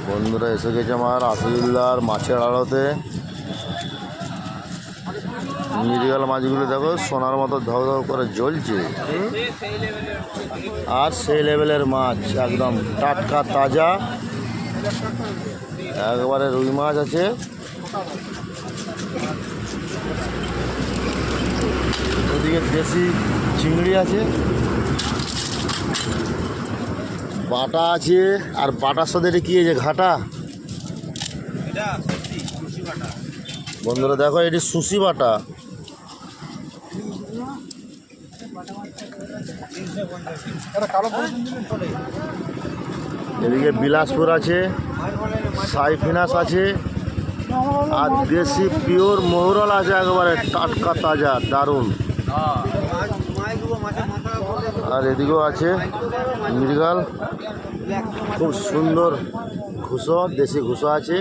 বন্ধুরা এসে গেছে আমার আসাদুল্লাহর মাছের আড়তে। মৃগেল মাছগুলো দেখো সোনার মতো ধক ধক করে জ্বলছে, আর সেই লেভেলের মাছ একদম টাটকা তাজা একবারে রুই মাছ আছে। ওদিকে দেশি চিংড়ি আছে, বাটা আছে, আর বাটার সাথে এটা কি আছে ঘাটা। বন্ধুরা দেখো এটি সুশি বাটা। এদিকে বিলাসপুর আছে, সাইফিনাস আছে, আর দেশি পিওর মহুরল আছে একেবারে টাটকা তাজা দারুণ। আর এদিকেও আছে মৃগেল, খুব সুন্দর ঘুষো, দেশি ঘুষো আছে।